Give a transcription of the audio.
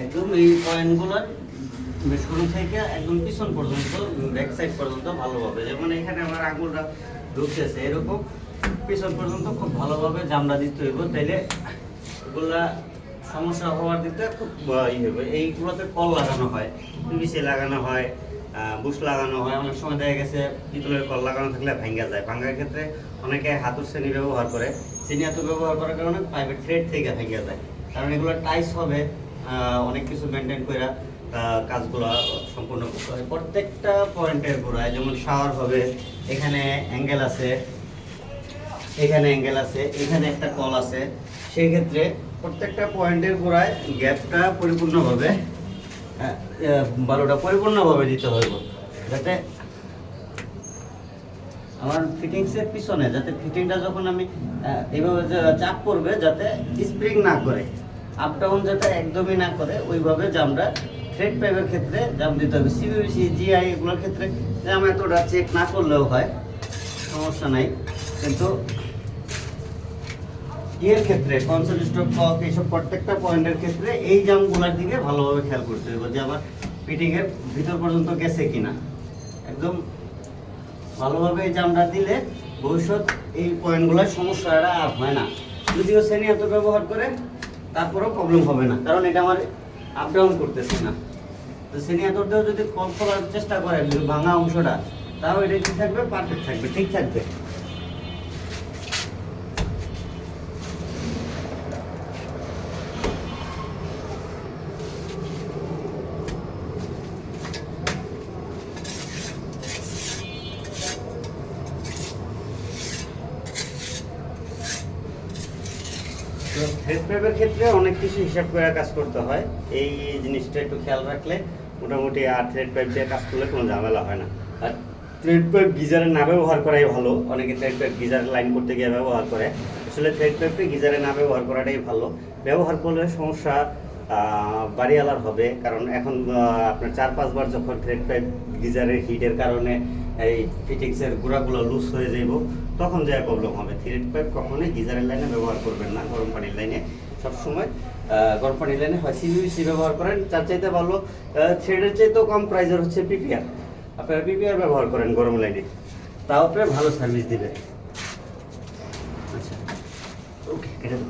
একদম এই পয়েন্টগুলোর শুরু থেকে একদম পিছন পর্যন্ত ব্যাক সাইড পর্যন্ত ভালোভাবে, যেমন এখানে আমার আঙুলটা ঢুকতেছে এরকম পিছন পর্যন্ত খুব ভালোভাবে জামড়া দিতে হইব, তাইলে এগুলা সমস্যা হওয়ার দিতে খুব হবে। এইগুলোতে কল লাগানো হয়, পিভিসি লাগানো হয়, বুশ লাগানো হয়। অনেক সময় দেখা গেছে পিতলের কল লাগানো থাকলে ভাঙ্গা যায়। ভাঙ্গার ক্ষেত্রে অনেকে হাতুর শ্রেণী ব্যবহার করে, শ্রেণী হাতু ব্যবহার করার কারণে পাইপের থ্রেড থেকে ভাঙ্গা যায়। কারণ এগুলো টাইস হবে, অনেক কিছু মেনটেন করে কাজগুলো সম্পূর্ণ করতে হয়। প্রত্যেকটা পয়েন্টের গোড়ায় যেমন শাওয়ার হবে, এখানে অ্যাঙ্গেল আছে, এখানে অ্যাঙ্গেল আছে, এখানে একটা কল আছে, সেই ক্ষেত্রে প্রত্যেকটা পয়েন্টের গোড়ায় গ্যাপটা পরিপূর্ণভাবে বালুটা পরিপূর্ণভাবে দিতে হবে, যাতে আমার ফিটিংসের পিছনে যাতে ফিটিংটা যখন আমি এইভাবে চাপ পড়বে যাতে স্প্রিং না করে, আপ ডাউন যাতে একদমই না করে, ওইভাবে জামটা থ্রেড পাইপের ক্ষেত্রে জাম দিতে হবে। সিবিবিসি জিআই এগুলোর ক্ষেত্রে জাম এতটা চেক না করলেও হয়, সমস্যা নাই। কিন্তু এর ক্ষেত্রে কনসোল স্ট্রোক কক এইসব প্রত্যেকটা পয়েন্টের ক্ষেত্রে এই জামগুলোর দিকে ভালোভাবে খেয়াল করতে হবে যে আমার ফিটিংয়ের ভিতর পর্যন্ত গেছে কিনা। একদম ভালোভাবে এই জামটা দিলে ভবিষ্যৎ এই পয়েন্টগুলোর সমস্যাটা আর হয় না। যদিও শ্রেণী এত ব্যবহার করে তারপরেও প্রবলেম হবে না, কারণ এটা আমার আপ ডাউন করতেছে না। তো শ্রেণী এতটাও যদি কল করার চেষ্টা করেন ভাঙা অংশটা, তাও এটা ঠিক থাকবে, পারফেক্ট থাকবে, ঠিক থাকবে। তো থ্রেড পাইপের ক্ষেত্রে অনেক কিছু হিসাব করে কাজ করতে হয়, এই জিনিসটা একটু খেয়াল রাখলে মোটামুটি আর থ্রেড পাইপ দিয়ে কাজ করলে কোনো ঝামেলা হয় না। আর থ্রেড পাইপ গিজারে না ব্যবহার করাই ভালো। অনেকে থ্রেড পাইপ গিজারে লাইন করতে গিয়ে ব্যবহার করে, আসলে থ্রেড পাইপকে গিজারে না ব্যবহার করাটাই ভালো। ব্যবহার করলে সমস্যা বাড়িওয়ালার হবে, কারণ এখন আপনার 4-5 বার যখন থ্রেড পাইপ গিজারের হিটের কারণে এই ফিটিংসের গুঁড়াগুলো লুজ হয়ে যাইব, তখন যা প্রবলেম হবে। থ্রেড পাইপ কখনোই গিজারের লাইনে ব্যবহার করবেন না, গরম পানির লাইনে সবসময় গরম পানির লাইনে হয় সিবিবিসি ব্যবহার করেন। তার চাইতে ভালো থ্রেডের চাইতেও কম প্রাইজের হচ্ছে পিপিআর। আপনারা পিপিআর ব্যবহার করেন গরম লাইনে, তাও আপনার ভালো সার্ভিস দিবে। আচ্ছা, ওকে, কেটে দেবো।